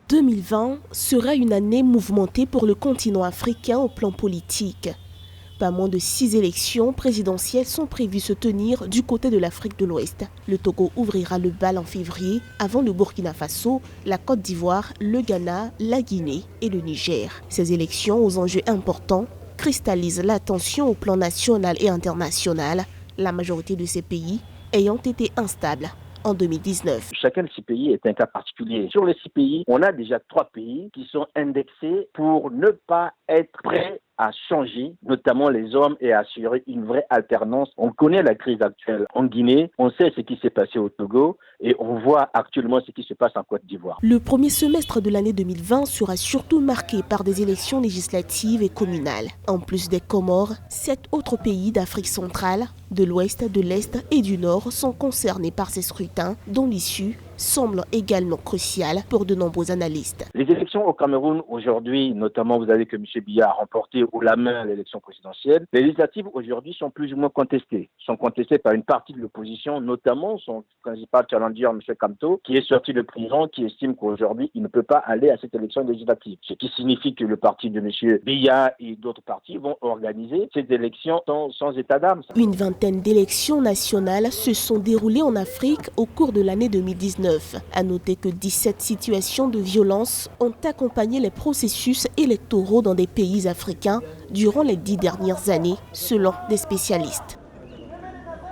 2020 sera une année mouvementée pour le continent africain au plan politique. Pas moins de 6 élections présidentielles sont prévues se tenir du côté de l'Afrique de l'Ouest. Le Togo ouvrira le bal en février, avant le Burkina Faso, la Côte d'Ivoire, le Ghana, la Guinée et le Niger. Ces élections aux enjeux importants cristallisent l'attention au plan national et international, la majorité de ces pays ayant été instables en 2019. Chacun de ces pays est un cas particulier. Sur les 6 pays, on a déjà 3 pays qui sont indexés pour ne pas être prêts à changer, notamment les hommes, et à assurer une vraie alternance. On connaît la crise actuelle en Guinée, on sait ce qui s'est passé au Togo et on voit actuellement ce qui se passe en Côte d'Ivoire. Le premier semestre de l'année 2020 sera surtout marqué par des élections législatives et communales. En plus des Comores, 7 autres pays d'Afrique centrale, de l'Ouest, de l'Est et du Nord sont concernés par ces scrutins dont l'issue semble également cruciale pour de nombreux analystes. Les élections au Cameroun aujourd'hui, notamment vous avez que M. Biya a remporté haut la main l'élection présidentielle. Les législatives aujourd'hui sont plus ou moins contestées. Sont contestées par une partie de l'opposition, notamment son principal challenger, M. Kamto, qui est sorti de prison, qui estime qu'aujourd'hui il ne peut pas aller à cette élection législative. Ce qui signifie que le parti de M. Biya et d'autres partis vont organiser cette élection sans état d'âme. Une vingtaine d'élections nationales se sont déroulées en Afrique au cours de l'année 2019. À noter que 17 situations de violence ont accompagné les processus électoraux dans des pays africains durant les 10 dernières années, selon des spécialistes.